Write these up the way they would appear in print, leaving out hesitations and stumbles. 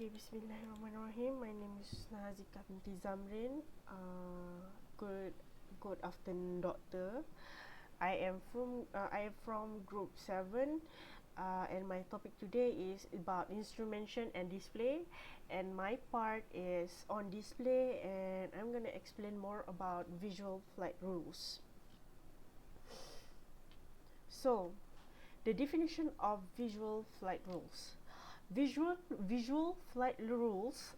Okay, Bismillahirrahmanirrahim. My name is Nazika binti Zamrin. Good afternoon, doctor. I am from Group 7, and my topic today is about instrumentation and display. And my part is on display, and I'm gonna explain more about visual flight rules. So, the definition of visual flight rules. Visual flight rules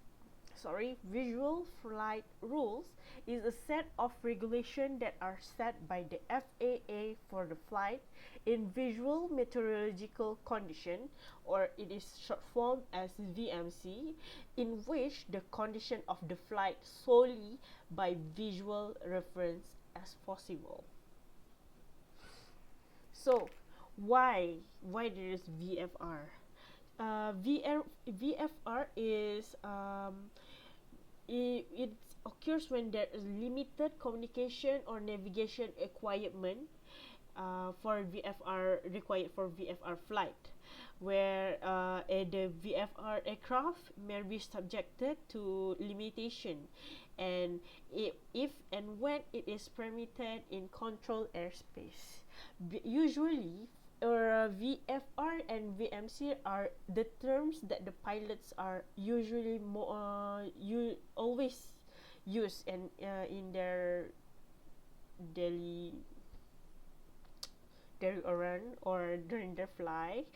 is a set of regulations that are set by the FAA for the flight in visual meteorological condition, or it is short form as VMC, in which the condition of the flight solely by visual reference as possible. So, why there is VFR? VFR is it occurs when there is limited communication or navigation requirement for VFR required for VFR flight, where the VFR aircraft may be subjected to limitation, and if and when it is permitted in controlled airspace. Usually, VFR and VMC are the terms that the pilots are usually you always use and in their daily run or during their flight.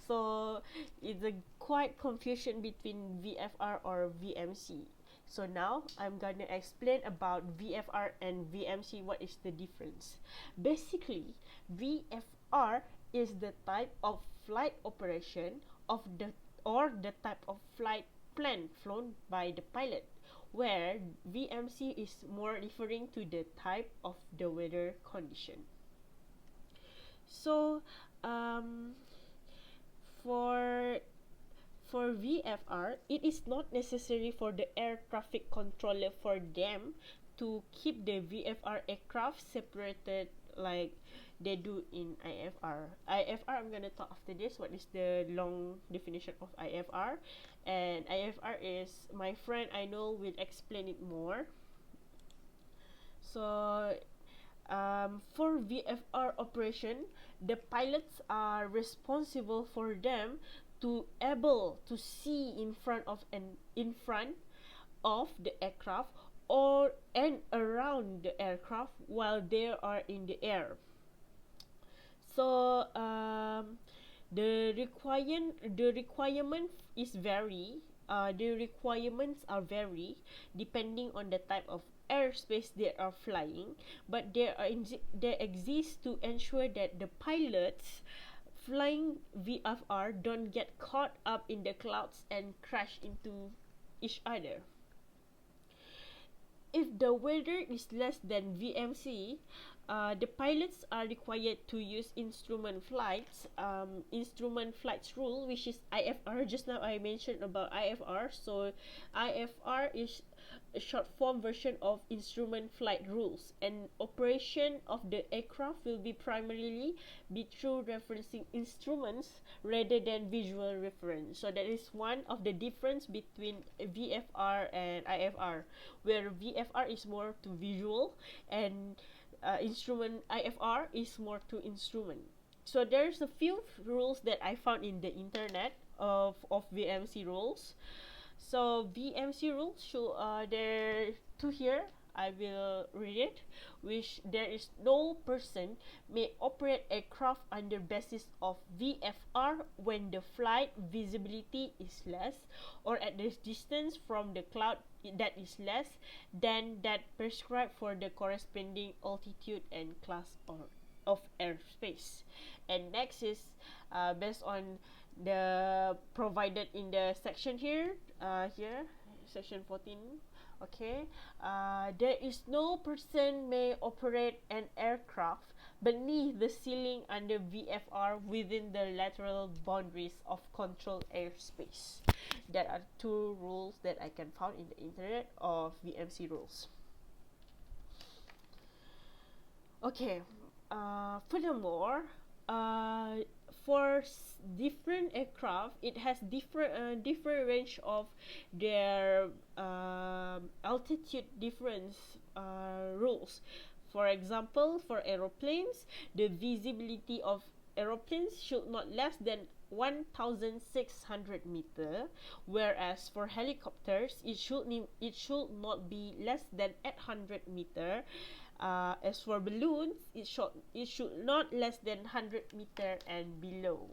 So it's a quite confusion between VFR or VMC. So now I'm gonna explain about VFR and VMC. What is the difference? Basically, VFR is the type of flight operation of the type of flight plan flown by the pilot, where VMC is more referring to the type of the weather condition. So for VFR, it is not necessary for the air traffic controller for them to keep the VFR aircraft separated like they do in IFR. IFR, I'm gonna talk after this. What is the long definition of IFR? And IFR is, my friend I know will explain it more. So for VFR operation, the pilots are responsible for them to able to see in front of the aircraft or and around the aircraft while they are in the air. So the requirement is vary. The requirements are vary depending on the type of airspace they are flying, but they exist to ensure that the pilots flying VFR don't get caught up in the clouds and crash into each other. If the weather is less than VMC, the pilots are required to use instrument flights rule, which is IFR. Just now I mentioned about IFR. So IFR is a short form version of instrument flight rules, and operation of the aircraft will be primarily through referencing instruments rather than visual reference. So that is one of the difference between VFR and IFR, where VFR is more to visual and instrument IFR is more to instrument. So there's a few rules that I found in the internet of VMC rules. So VMC rules show there two here. I will read it. Which there is no person may operate aircraft under basis of VFR when the flight visibility is less or at the distance from the cloud that is less than that prescribed for the corresponding altitude and class of airspace. And next is based on the provided in the section here, section 14. Okay, there is no person may operate an aircraft beneath the ceiling under VFR within the lateral boundaries of controlled airspace. There are two rules that I can find in the internet of VMC rules. Okay, furthermore, for different aircraft, it has different range of their altitude difference rules. For example, for aeroplanes, the visibility of aeroplanes should not less than 1,600 meter, whereas for helicopters it should not be less than 800 meter. As for balloons, it should not less than 100 meter and below.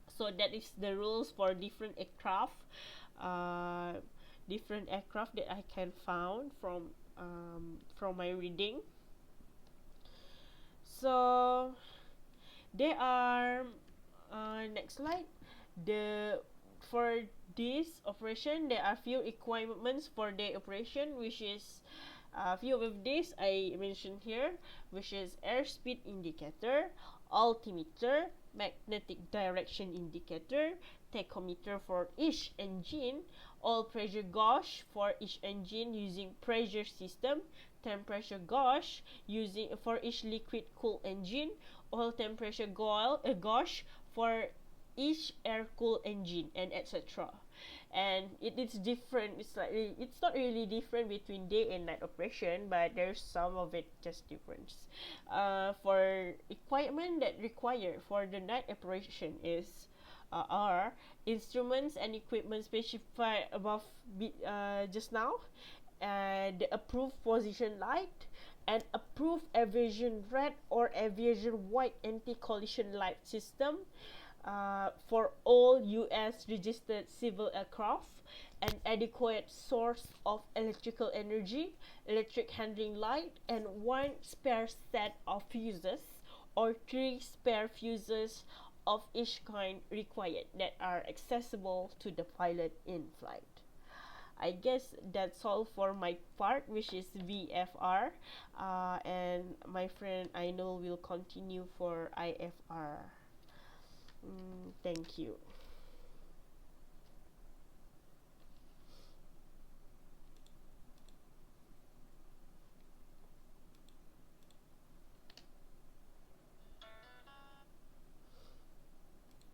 So that is the rules for uh, different aircraft that I can found from my reading. So there are next slide. The For this operation, there are few requirements for the operation, which is a few of these I mentioned here, which is airspeed indicator, altimeter, magnetic direction indicator, tachometer for each engine, oil pressure gauge for each engine using pressure system, temperature gauge using for each liquid cooled engine, oil temperature gauge for each air cooled engine, and etc. And it is different. It's not really different between day and night operation, but there's some of it just difference. For equipment that required for the night operation is are instruments and equipment specified above just now, and the approved position light, and approved aviation red or aviation white anti-collision light system for all US registered civil aircraft, an adequate source of electrical energy, electric handling light, and one spare set of fuses or three spare fuses of each kind required that are accessible to the pilot in flight. I guess that's all for my part, which is VFR, and my friend I know will continue for IFR. Thank you.